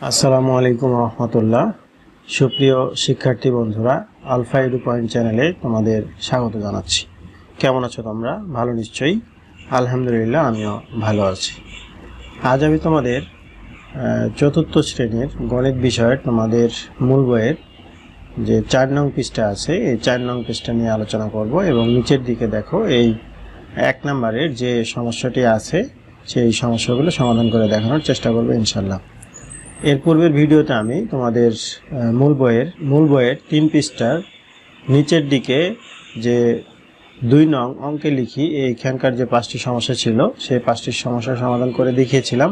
আসসালামু আলাইকুম রহমতুল্লাহ। সুপ্রিয় শিক্ষার্থী বন্ধুরা, আলফা এডু পয়েন্ট চ্যানেলে তোমাদের স্বাগত জানাচ্ছি। কেমন আছো তোমরা? ভালো নিশ্চয়ই। আলহামদুলিল্লাহ, আমিও ভালো আছি। আজ আমি তোমাদের চতুর্থ শ্রেণীর গণিত বিষয়ের তোমাদের মূল বইয়ের যে 4 নং পৃষ্ঠা আছে, এই 4 নং পৃষ্ঠা নিয়ে আলোচনা করব এবং নিচের দিকে দেখো এই 1 নম্বরের যে সমস্যাটি আছে সেই সমস্যাগুলো সমাধান করে দেখানোর চেষ্টা করব ইনশাল্লাহ। এর পূর্বের ভিডিওতে আমি তোমাদের মূল বইয়ের 3 পৃষ্ঠার নিচের দিকে যে 2 নং অঙ্কে লিখি এইখানকার যে 5টি সমস্যা ছিল সেই 5টি সমস্যার সমাধান করে দেখিয়েছিলাম।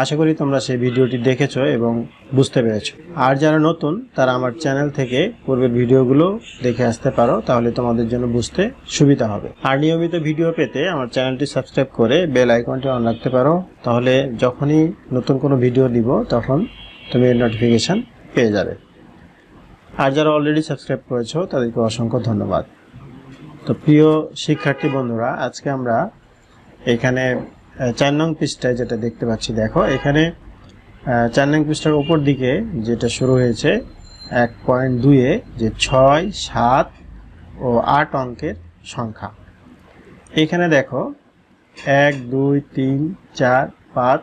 আশা করি তোমরা সেই ভিডিওটি দেখেছো এবং বুঝতে পেরেছো। আর যারা নতুন তারা আমার চ্যানেল থেকে পূর্বের ভিডিওগুলো দেখে আসতে পারো, তাহলে তোমাদের জন্য বুঝতে সুবিধা হবে। আর নিয়মিত ভিডিও পেতে আমার চ্যানেলটি সাবস্ক্রাইব করে বেল আইকনটি অন রাখতে পারো, তাহলে যখনই নতুন কোনো ভিডিও দিব তখন তুমি এর নোটিফিকেশন পেয়ে যাবে। আর যারা অলরেডি সাবস্ক্রাইব করেছো তাদেরকে অসংখ্য ধন্যবাদ। তো প্রিয় শিক্ষার্থী বন্ধুরা, আজকে আমরা এখানে 4 নং পৃষ্ঠায় যেটা দেখতে পাচ্ছি, দেখো এখানে 4 নং পৃষ্ঠার উপর দিকে যেটা শুরু হয়েছে 1.2-এ যে 6, 7 ও 8 অঙ্কের সংখ্যা। এখানে দেখো 1, 2, 3, 4, 5,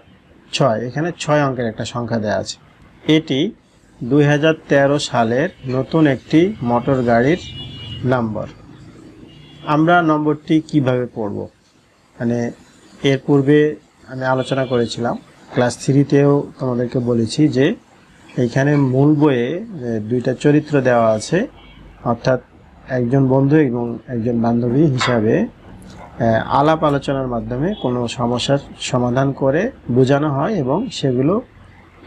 6, এখানে 6 অঙ্কের একটা সংখ্যা দেওয়া আছে। এটি 2013 সালের নতুন একটি মোটর গাড়ির নম্বর। আমরা নম্বরটি কিভাবে পড়ব, মানে এর পূর্বে আমি আলোচনা করেছিলাম, ক্লাস 3-তেও তোমাদেরকে বলেছি যে এইখানে মূল বইয়ে 2টা চরিত্র দেওয়া আছে, অর্থাৎ একজন বন্ধু এবং একজন বান্ধবী হিসাবে আলাপ আলোচনার মাধ্যমে কোনো সমস্যার সমাধান করে বোঝানো হয় এবং সেগুলো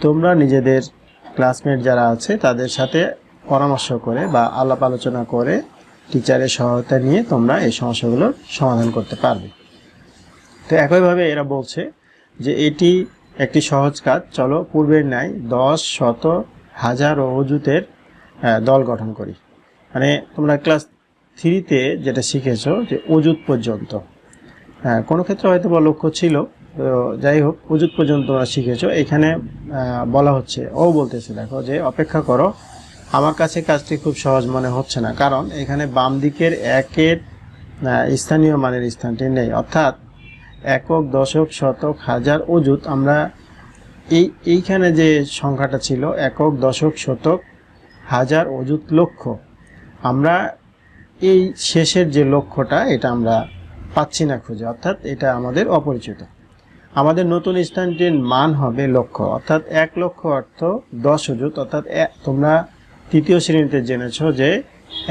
তোমরা নিজেদের ক্লাসমেট যারা আছে তাদের সাথে পরামর্শ করে বা আলাপ আলোচনা করে টিচারের সহায়তা নিয়ে তোমরা এই সমস্যাগুলোর সমাধান করতে পারবে। তো একইভাবে এরা বলছে যে এটি একটি সহজ কাজ, চলো পূর্বের ন্যায় 10, 100, 1000 ও অযুতের দল গঠন করি। মানে তোমরা ক্লাস 3-তে যেটা শিখেছো যে অযুত পর্যন্ত, কোনো ক্ষেত্রে হয়তো বা লক্ষ্য ছিল, তো যাই হোক অযুত পর্যন্ত তোমরা শিখেছো। এখানে বলা হচ্ছে, ও বলতেছে দেখো যে অপেক্ষা করো, আমার কাছে কাজটি খুব সহজ মনে হচ্ছে না, কারণ এখানে বাম দিকের 1-এর স্থানীয় মানের স্থানটি নেই, অর্থাৎ একক, দশক, শতক, হাজার, অযুত। আমরা এইখানে যে সংখ্যাটা ছিল একক, দশক, শতক, হাজার, অযুত, লক্ষ, আমরা এই শেষের যে লক্ষ্যটা এটা আমরা পাচ্ছি না খুঁজে, অর্থাৎ এটা আমাদের অপরিচিত। আমাদের নতুন স্থানটির মান হবে লক্ষ, অর্থাৎ 1 লক্ষ অর্থ 10 অযুত, অর্থাৎ তোমরা 3য় শ্রেণীতে জেনেছো যে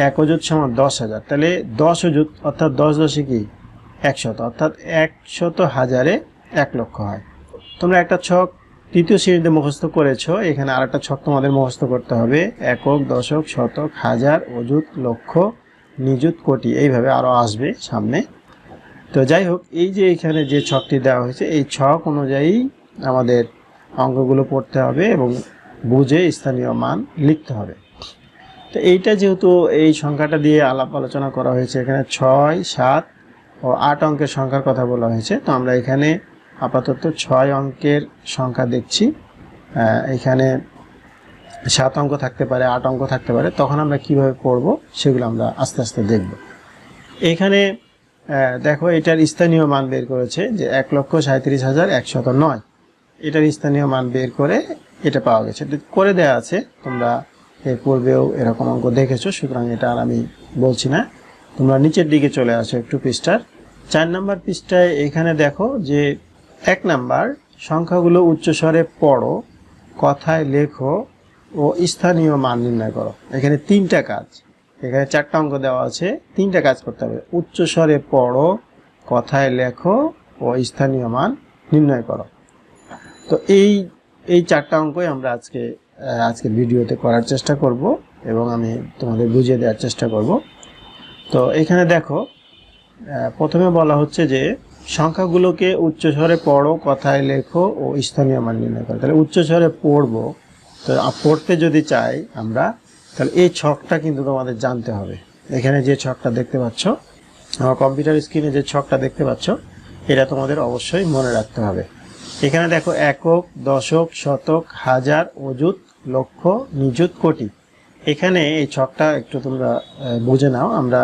1 অযুত সমান 10,000, তাহলে 10 অযুত অর্থাৎ 10 দশে কি 100, অর্থাৎ 100 হাজারে 1 লক্ষ হয়। তোমরা একটা ছক 3য় শ্রেণীতে মুখস্থ করেছো, এখানে আরেকটা ছক তোমাদের মুখস্থ করতে হবে, একক, দশক, শতক, হাজার, অযুত, লক্ষ, নিযুত, কোটি, এইভাবে আরও আসবে সামনে। তো যাই হোক, এই যে এখানে যে ছকটি দেওয়া হয়েছে এই ছক অনুযায়ী আমাদের অঙ্কগুলো পড়তে হবে এবং বুঝে স্থানীয় মান লিখতে হবে। তো এইটা যেহেতু এই সংখ্যাটা দিয়ে আলাপ আলোচনা করা হয়েছে, এখানে 6, 7 ও 8 অঙ্কের সংখ্যার কথা বলা হয়েছে, তো আমরা এখানে আপাতত 6 অঙ্কের সংখ্যা দেখছি। এখানে 7 অঙ্ক থাকতে পারে, 8 অঙ্ক থাকতে পারে, তখন আমরা কিভাবে পড়ব সেগুলো আমরা আস্তে আস্তে দেখব। এখানে দেখো এটার স্থানীয় মান বের করেছে যে 1,37,109, এটার স্থানীয় মান বের করে এটা পাওয়া গেছে, এটা করে দেওয়া আছে। তোমরা এর পূর্বেও এরকম অঙ্ক দেখেছো, সুতরাং এটা আর আমি বলছি না। তোমরা নিচের দিকে চলে আসো একটু পৃষ্ঠার 4 নম্বর পৃষ্ঠায়। এখানে দেখো যে 1 নাম্বার সংখ্যাগুলো উচ্চস্বরে পড়ো, কথায় লেখো ও স্থানীয় মান নির্ণয় করো। এখানে 3টা কাজ, এখানে 4টা অঙ্ক দেওয়া আছে, 3টা কাজ করতে হবে। উচ্চস্বরে পড়ো, কথায় লেখো ও স্থানীয় মান নির্ণয় করো। তো এই 4টা অঙ্কই আমরা আজকের ভিডিওতে করার চেষ্টা করব এবং আমি তোমাদের বুঝিয়ে দেওয়ার চেষ্টা করব। তো এখানে দেখো প্রথমে বলা হচ্ছে যে সংখ্যাগুলোকে উচ্চস্বরে পড়ো, কথায় লেখো ও স্থানীয় মান নির্ণয় করো। তাহলে উচ্চস্বরে পড়বো, তো পড়তে যদি চাই আমরা, তাহলে এই ছকটা কিন্তু তোমাদের জানতে হবে। এখানে যে ছকটা দেখতে পাচ্ছ, আমার কম্পিউটার স্ক্রিনে যে ছকটা দেখতে পাচ্ছ, এটা তোমাদের অবশ্যই মনে রাখতে হবে। এখানে দেখো একক, দশক, শতক, হাজার, অযুত, লক্ষ, নিযুত, কোটি। এখানে এই ছকটা একটু তোমরা বুঝে নাও। আমরা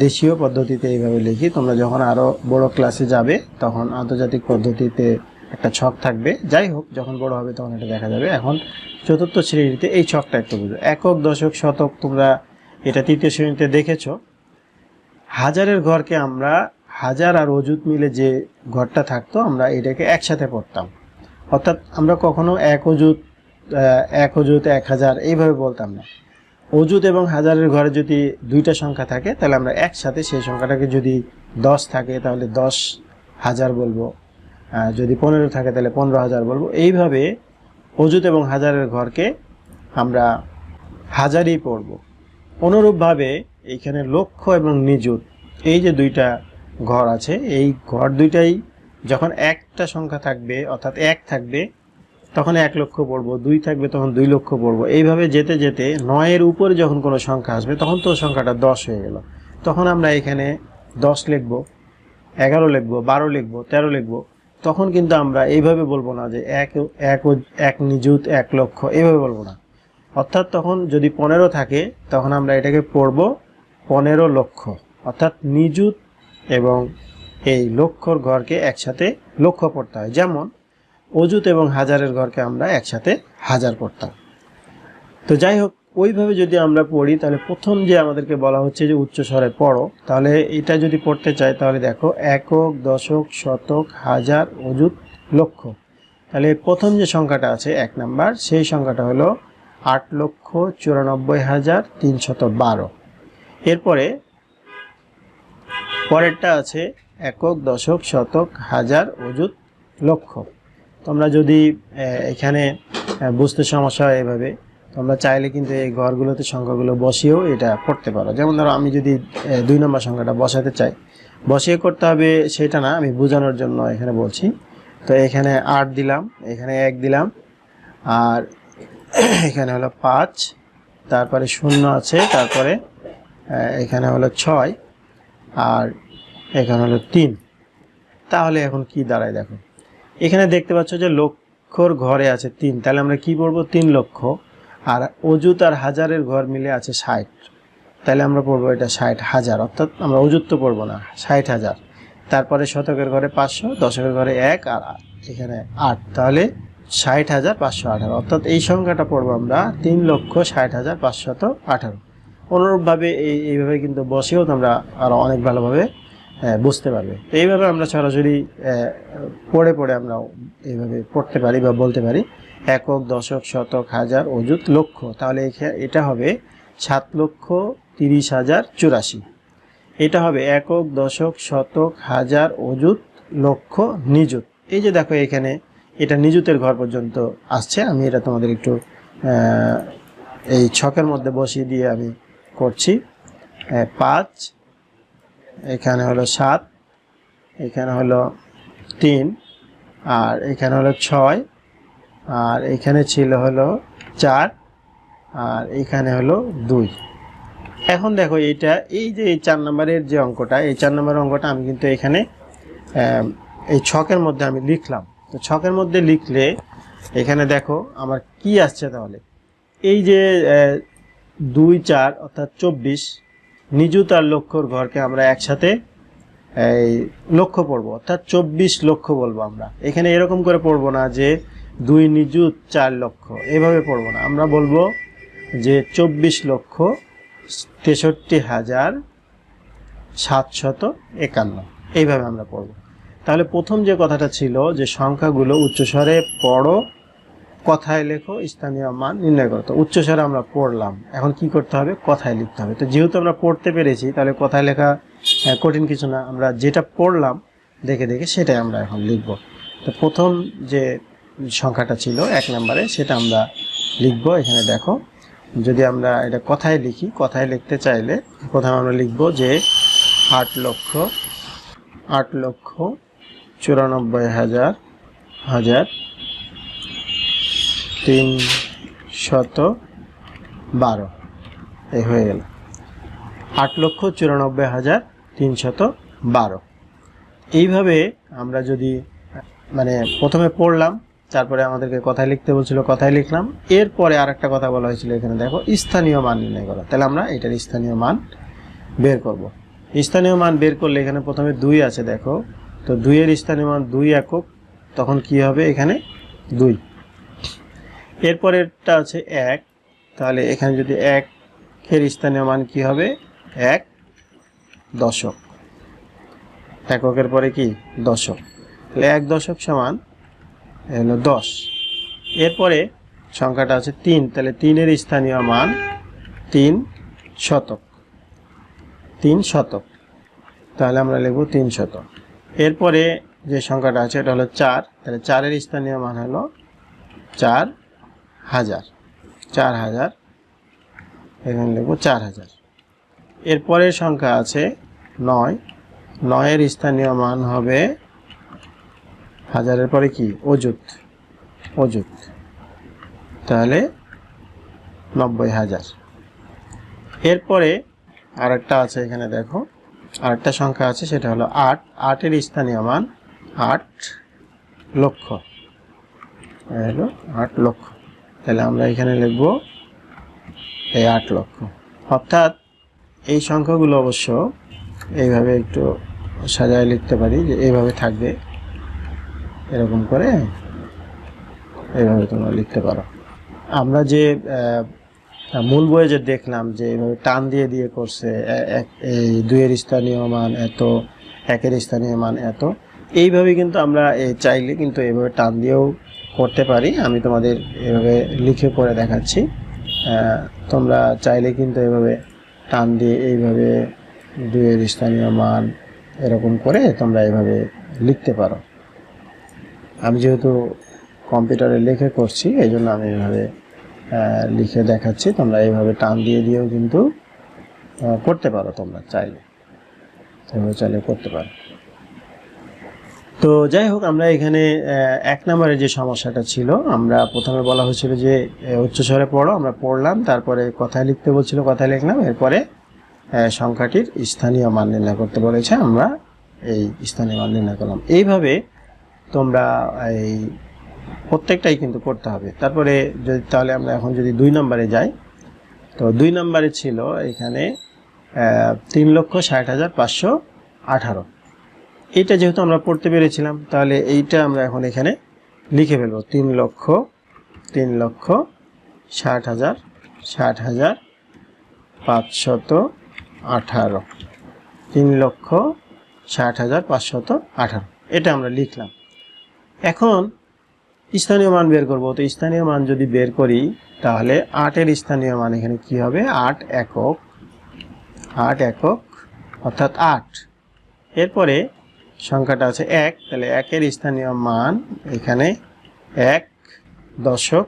দেশীয় পদ্ধতিতে এইভাবে লিখি। তোমরা যখন আরো বড় ক্লাসে যাবে তখন আন্তর্জাতিক পদ্ধতিতে একটা ছক থাকবে। যাই হোক, যখন বড় হবে তখন এটা দেখা যাবে। এখন চতুর্থ শ্রেণীতে এই ছকটা একটু বুঝো। একক, দশক, শতক তোমরা এটা তৃতীয় শ্রেণীতে দেখেছো। হাজারের ঘরকে আমরা হাজার আর অযুত মিলে যে ঘরটা থাকতো আমরা এটাকে একসাথে পড়তাম। অর্থাৎ আমরা কখনো এক অযুত, 1000 এইভাবে বলতাম না। অযুত এবং হাজারের ঘরে যদি দুইটা সংখ্যা থাকে তাহলে আমরা একসাথে সেই সংখ্যাটাকে, যদি 10 থাকে তাহলে 10,000 বলবো, যদি 15 থাকে তাহলে 15,000 বলবো। এইভাবে অযুত এবং হাজারের ঘরকে আমরা হাজারই পড়ব। অনুরূপভাবে এইখানে লক্ষ এবং নিযুত, এই যে দুইটা ঘর আছে, এই ঘর দুইটাই যখন একটা সংখ্যা থাকবে অর্থাৎ 1 থাকবে তখন 1 লক্ষ পড়বো, 2 থাকবে তখন 2 লক্ষ পড়বো। এইভাবে যেতে যেতে 9-এর উপরে যখন কোনো সংখ্যা আসবে তখন তো সংখ্যাটা 10 হয়ে গেল। তখন আমরা এখানে 10 লিখব, 11 লিখব, 12 লিখব, 13 লিখব। তখন কিন্তু আমরা এইভাবে বলবো না যে এক নিযুত 1 লক্ষ, এইভাবে বলবো না। অর্থাৎ তখন যদি 15 থাকে তখন আমরা এটাকে পড়ব 15 লক্ষ। অর্থাৎ নিযুত এবং এই লক্ষর ঘরকে একসাথে লক্ষ পড়তে হয়। যেমন অযুত এবং হাজারের ঘরকে আমরা একসাথে হাজার পড়তাম। তো যাই হোক, ওইভাবে যদি আমরা পড়ি তাহলে প্রথম যে আমাদেরকে বলা হচ্ছে যে উচ্চ স্বরে পড়ো, তাহলে এটা যদি পড়তে চাই তাহলে দেখো একক, দশক, শতক, হাজার, অযুত, লক্ষ। তাহলে প্রথম যে সংখ্যাটা আছে 1 নাম্বার, সেই সংখ্যাটা হলো 8,94,312। এরপরে পরেরটা আছে একক, দশক, শতক, হাজার, অযুত, লক্ষ। তোমরা যদি এখানে বুঝতে সমস্যা হয় এভাবে, তোমরা চাইলে কিন্তু এই ঘরগুলোতে সংখ্যাগুলো বসিয়েও এটা পড়তে পারো। যেমন ধরো আমি যদি 2 নম্বর সংখ্যাটা বসাতে চাই, বসিয়ে করতে হবে সেটা না, আমি বোঝানোর জন্য এখানে বলছি। তো এখানে 8 দিলাম, এখানে 1 দিলাম, আর এখানে হলো 5, তারপরে 0 আছে, তারপরে এখানে হলো 6, আর এখানে হলো 3। তাহলে এখন কি দাঁড়ায় দেখো, এখানে দেখতে পাচ্ছ যে লক্ষর ঘরে আছে 3, তাহলে আমরা কি পড়বো 3 লক্ষ। আর অযুত আর হাজারের ঘর মিলে আছে 60, তাহলে আমরা পড়বো এটা 60,000। অর্থাৎ আমরা অযুত তো পড়বো না, 60,000। তারপরে শতকের ঘরে 500, দশকের ঘরে 1, আর এখানে 8, তাহলে 60,518। অর্থাৎ এই সংখ্যাটা পড়বো আমরা 3,60,518। অনুরূপভাবে এইভাবে কিন্তু বসেও তোমরা আরো অনেক ভালোভাবে বুঝতে পারবে। তো এইভাবে আমরা সরাসরি পড়ে পড়ে আমরা এইভাবে পড়তে পারি বা বলতে পারি একক, দশক, শতক, হাজার, অযুত, লক্ষ। তাহলে এটা হবে 7,30,084। এটা হবে একক, দশক, শতক, হাজার, অযুত, লক্ষ, নিযুত। এই যে দেখো এখানে এটা নিযুতের ঘর পর্যন্ত আসছে। আমি এটা তোমাদের একটু এই ছকের মধ্যে বসিয়ে দিয়ে আমি করছি। 5, এখানে হলো 7, এখানে হলো 3, আর এখানে হলো 6, আর এখানে ছিল হলো 4, আর এখানে হলো 2। এখন দেখো এইটা, এই যে 4 নম্বরের যে অঙ্কটা, এই 4 নম্বরের অঙ্কটা আমি কিন্তু এখানে এই ছকের মধ্যে আমি লিখলাম। তো ছকের মধ্যে লিখলে এখানে দেখো আমার কি আসছে, তাহলে এই যে 2, 4 অর্থাৎ 24 নিযুত আর লক্ষর ঘরকে আমরা একসাথে এই লক্ষ পড়বো, অর্থাৎ 24 লক্ষ বলবো আমরা। এখানে এরকম করে পড়বো না যে 2 নিযুত 4 লক্ষ, এভাবে পড়বো না। আমরা বলবো যে 24,63,751, এইভাবে আমরা পড়বো। তাহলে প্রথম যে কথাটা ছিল যে সংখ্যাগুলো উচ্চস্বরে পড়ো, কথায় লেখো, স্থানীয় মান নির্ণয় করো। তো উচ্চস্বরে আমরা পড়লাম, এখন কি করতে হবে, কথায় লিখতে হবে। তো যেহেতু আমরা পড়তে পেরেছি তাহলে কথায় লেখা কঠিন কিছু না, আমরা যেটা পড়লাম দেখে দেখে সেটাই আমরা এখন লিখব। তো প্রথম যে সংখ্যাটা ছিল 1 নম্বরে সেটা আমরা লিখব। এখানে দেখো, যদি আমরা এটা কথায় লিখি, কথায় লিখতে চাইলে প্রথমে আমরা লিখব যে 8,94,312 এই হয়ে গেল 8,94,312। এইভাবে আমরা যদি মানে প্রথমে পড়লাম, তারপরে আমাদেরকে কথায় লিখতে বলছিল, কথায় লিখলাম। এরপরে আরেকটা কথা বলা হয়েছিল এখানে দেখো, স্থানীয় মান নির্ণয় করা। তাহলে আমরা এটার স্থানীয় মান বের করব। স্থানীয় মান বের করলে এখানে প্রথমে 2 আছে দেখো, তো 2 এর স্থানীয় মান 2 একক, তখন কি হবে এখানে 2। এরপরেরটা আছে 1, তাহলে এখানে যদি 1 এর স্থানীয় মান কি হবে 1 দশক, এককের পরে কি দশক, তাহলে 1 দশক সমান হলো 10। এরপরে সংখ্যাটা আছে 3, তাহলে 3 এর স্থানীয় মান 3 শতক, 3 শতক, তাহলে আমরা লিখব 3 শতক। এরপরে যে সংখ্যাটা আছে এটা হলো 4, তাহলে 4 এর স্থানীয় মান হলো 4000, 4000, এখানে লিখব 4000। এরপরের সংখ্যা আছে 9, 9 এর স্থানীয় মান হবে হাজারের পরে কি অযুত, অযুত, তাহলে 90000। এরপরে আরেকটা আছে এখানে দেখো, আরেকটা সংখ্যা আছে সেটা হলো 8, 8 এর স্থানীয় মান 8 লক্ষ, হলো 8 লক্ষ, তাহলে আমরা এখানে লিখব এই 8 লক্ষ। অর্থাৎ এই সংখ্যাগুলো অবশ্য এইভাবে একটু সাজায় লিখতে পারি, যে এইভাবে থাকবে, এরকম করে এইভাবে তোমরা লিখতে পারো। আমরা যে মূল বইয়ে যে দেখলাম যে এইভাবে টান দিয়ে দিয়ে করছে, এই 2 এর স্থানীয় মান এত, 1 এর স্থানীয় মান এত, এইভাবে কিন্তু আমরা চাইলে কিন্তু এইভাবে টান দিয়েও করতে পারি। আমি তোমাদের এভাবে লিখে করে দেখাচ্ছি, তোমরা চাইলে কিন্তু এভাবে টান দিয়ে এইভাবে 2 এর স্থানীয় মান এরকম করে তোমরা এইভাবে লিখতে পারো। আমি যেহেতু কম্পিউটারে লিখে করছি এই জন্য আমি এভাবে লিখে দেখাচ্ছি, তোমরা এইভাবে টান দিয়ে দিয়েও কিন্তু করতে পারো, তোমরা চাইলে এভাবে চাইলে করতে পারো। তো যাই হোক, আমরা এখানে 1 নম্বরের যে সমস্যাটা ছিল, আমরা প্রথমে বলা হয়েছিল যে উচ্চস্বরে পড়ো, আমরা পড়লাম, তারপরে কথায় লিখতে বলছিল, কথায় লিখলাম, এরপরে সংখ্যাটির স্থানীয় মান নির্ণয় করতে বলেছে, আমরা এই স্থানীয় মান নির্ণয় করলাম। এইভাবে তোমরা এই প্রত্যেকটাই কিন্তু করতে হবে। তারপরে যদি তাহলে আমরা এখন যদি 2 নম্বরে যাই, তো 2 নম্বরে ছিল এখানে 3,60,518। এইটা যেহেতু আমরা পড়তে পেরেছিলাম, তাহলে এইটা আমরা এখন এখানে লিখে ফেলবো, 3,60,518, 3,60,518, এটা আমরা লিখলাম। এখন স্থানীয় মান বের করব। তো স্থানীয় মান যদি বের করি তাহলে 8 এর স্থানীয় মান এখানে কি হবে 8 একক, 8 একক অর্থাৎ 8। এরপরে সংখ্যাটা আছে 1, তাহলে 1 এর স্থানীয় মান এখানে 1 দশক।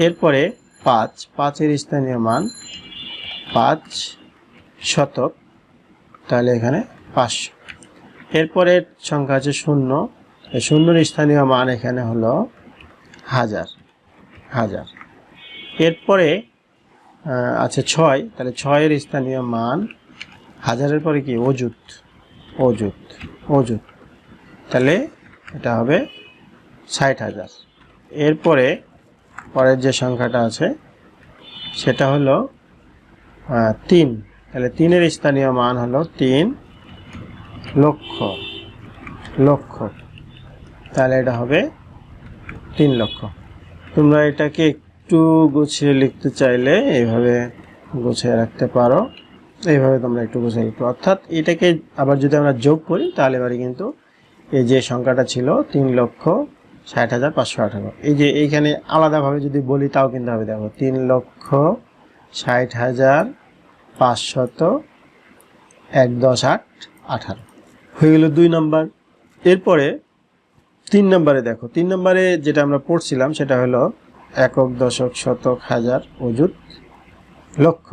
এরপরে 5, 5 এর স্থানীয় মান 5 শতক, তাহলে এখানে 500। এরপরে সংখ্যা আছে 0, 0 এর স্থানীয় মান এখানে হলো 1000, 1000। এরপরে আছে 6, তাহলে 6 এর স্থানীয় মান 1000 এর পরে কি অযুত, অযুত, অযুত, তাহলে এটা হবে 60,000। এরপরে পরের যে সংখ্যাটা আছে সেটা হলো 3, তাহলে 3 এর স্থানীয় মান হলো 3 লক্ষ, লক্ষ, তাহলে এটা হবে 3 লক্ষ। তোমরা এটাকে একটু গুছিয়ে লিখতে চাইলে এইভাবে গুছিয়ে রাখতে পারো, এইভাবে তোমরা একটু গুছিয়ে লিখতে। অর্থাৎ এটাকে আবার যদি আমরা যোগ করি তাহলে এবারে কিন্তু এই যে সংখ্যাটা ছিল 3,60,518, এই যে এইখানে আলাদাভাবে যদি বলি তাও কিন্তু হবে, দেখো 3,60,500 1,10,8,18 হয়ে গেল 2 নম্বর। এরপরে 3 নম্বরে দেখো, 3 নম্বরে যেটা আমরা পড়ছিলাম সেটা হলো একক, দশক, শতক, হাজার, অযুত, লক্ষ।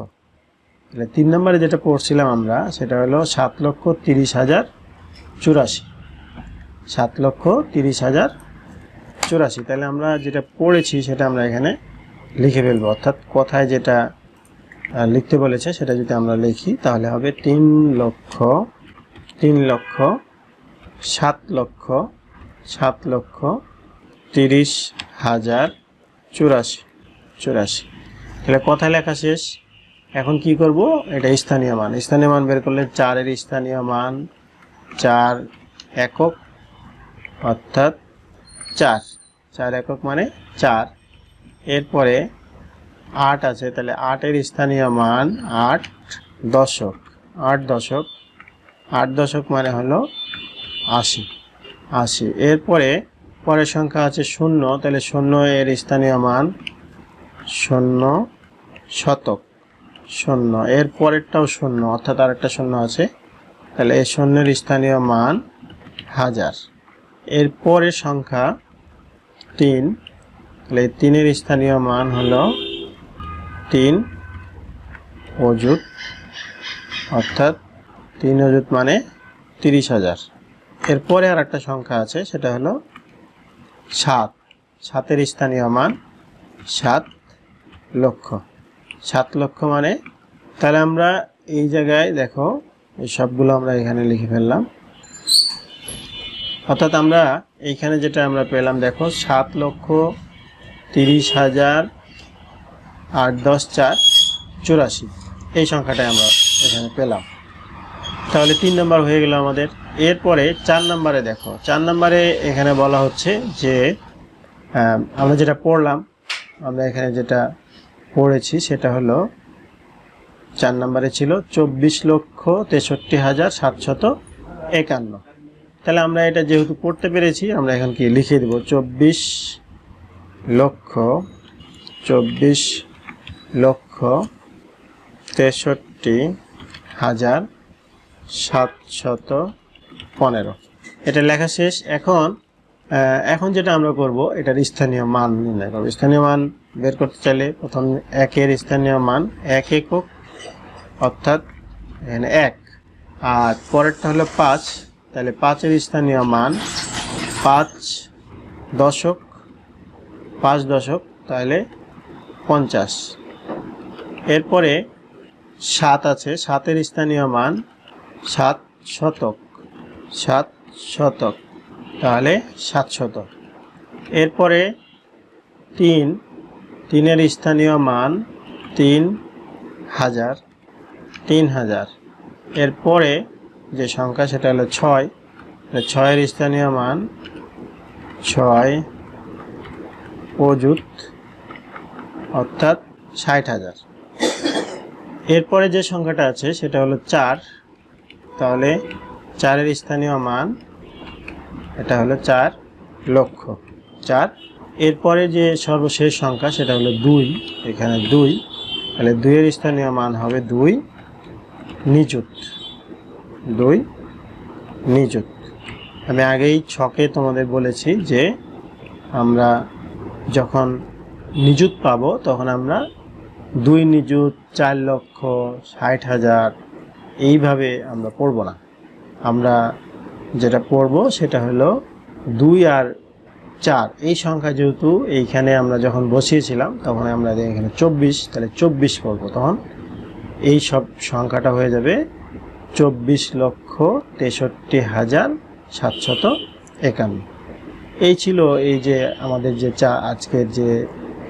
তাহলে 3 নম্বরে যেটা পড়ছিলাম আমরা সেটা হলো 7,30,084, 7,30,084। তাহলে আমরা যেটা পড়েছি সেটা আমরা এখানে লিখে ফেলবো, অর্থাৎ কথায় যেটা লিখতে বলেছে সেটা যদি আমরা লিখি তাহলে হবে 3,00,000, 7,00,000, 7,30,084 তাহলে কথায় লেখা শেষ। এখন কি করব, এটা স্থানীয় মান বের করলে 4 এর স্থানীয় মান 4 একক, অর্থাৎ 4 একক মানে 4। এরপরে 8 আছে, তাহলে 8 এর স্থানীয় মান 8 দশক, 8 দশক মানে হলো 80। এরপরে পরের সংখ্যা আছে 0, তাহলে 0 এর স্থানীয় মান 0 শতক, 0 এর পরেরটাও 0, অর্থাৎ আরেকটা 0 আছে, তাহলে এই 0 এর স্থানীয় মান 1000। এর পরের সংখ্যা 3, তাহলে 3 এর স্থানীয় মান হলো 3 অযুত, অর্থাৎ 3 অযুত মানে 30,000। এরপরে আর একটা সংখ্যা আছে, সেটা হলো 7 এর স্থানীয় মান 7 লক্ষ, 7 লক্ষ মানে, তাহলে আমরা এই জায়গায় দেখো এই সবগুলো আমরা এখানে লিখে ফেললাম। অর্থাৎ আমরা এইখানে যেটা আমরা পেলাম দেখো 7,30,000,8,10,4,84 এই সংখ্যাটাই আমরা এখানে পেলাম। তাহলে 3 নম্বর হয়ে গেল আমাদের। এরপরে 4 নম্বরে দেখো, 4 নম্বরে এখানে বলা হচ্ছে যে আমরা যেটা পড়লাম, আমরা এখানে যেটা পড়েছি সেটা হলো 4 নম্বরে ছিল 24,63,751। তাহলে আমরা এটা যেহেতু পড়তে পেরেছি, আমরা এখন কি লিখে দেব 24,63,715। এটা লেখা শেষ। এখন যেটা আমরা করব, এটার স্থানীয় মান নির্ণয় করব। স্থানীয় মান বের করতে চাইলে প্রথম 1 এর স্থানীয় মান 1 একক, অর্থাৎ এখানে 1, আর পরেরটা হলো 5, তাহলে 5 এর স্থানীয় মান 5 দশক, তাহলে 50। এরপরে 7 আছে, 7 এর স্থানীয় মান 7 শতক, তাহলে 700। এরপরে 3 এর স্থানীয় মান 3,000। এরপরে যে সংখ্যা সেটা হলো 6, 6 এর স্থানীয় মান 6 অযুত, অর্থাৎ 60,000। এরপরে যে সংখ্যাটা আছে সেটা হলো 4, তাহলে 4 এর স্থানীয় মান এটা হলো 4 লক্ষ, 4। এরপরে যে সর্বশেষ সংখ্যা সেটা হলো 2, এখানে 2, তাহলে 2 এর স্থানীয় মান হবে 2 নিযুত। আমি আগেই ছকে তোমাদের বলেছি যে আমরা যখন নিযুত পাবো তখন আমরা 2 নিযুত, 4,60,000 এইভাবে আমরা পড়ব না। আমরা যেটা পড়ব সেটা হলো 2 আর 4 এই সংখ্যা, যেহেতু এইখানে আমরা যখন বসিয়েছিলাম তখন আমরা এখানে 24, তাহলে 24 পড়ব, তখন এই সব সংখ্যাটা হয়ে যাবে 24,63,751। এই ছিল এই যে আমাদের যে আজকের যে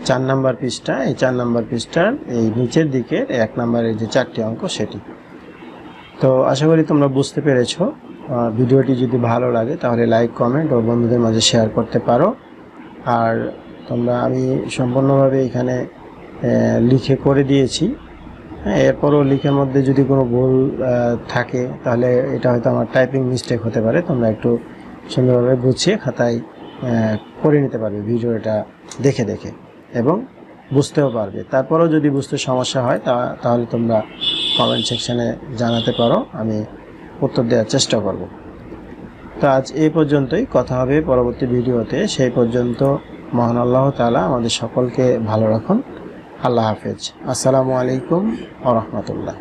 4 নম্বর পৃষ্ঠা, এই 4 নম্বর পৃষ্ঠার এই নিচের দিকের 1 নম্বরের যে 4টি অঙ্ক সেটি। তো আশা করি তোমরা বুঝতে পেরেছো। ভিডিওটি যদি ভালো লাগে তাহলে লাইক, কমেন্ট ও বন্ধুদের মাঝে শেয়ার করতে পারো। আর আমি সম্পূর্ণভাবে এখানে লিখে করে দিয়েছি। এরপরও লিখার মধ্যে যদি কোনো ভুল থাকে তাহলে এটা হয়তো আমার টাইপিং মিস্টেক হতে পারে। তোমরা একটু সুন্দরভাবে গুছিয়ে খাতায় করে নিতে পারবে ভিডিওটা দেখে এবং বুঝতেও পারবে। তারপরেও যদি বুঝতে সমস্যা হয় তাহলে তোমরা কমেন্ট সেকশানে জানাতে পারো, আমি উত্তর দেওয়ার চেষ্টা করব। তো আজ এই পর্যন্তই, কথা হবে পরবর্তী ভিডিওতে। সেই পর্যন্ত মহান আল্লাহ তাআলা আমাদের সকলকে ভালো রাখুন। আল্লাহ হাফেজ। আসসালামু আলাইকুম ওয়া রাহমাতুল্লাহ।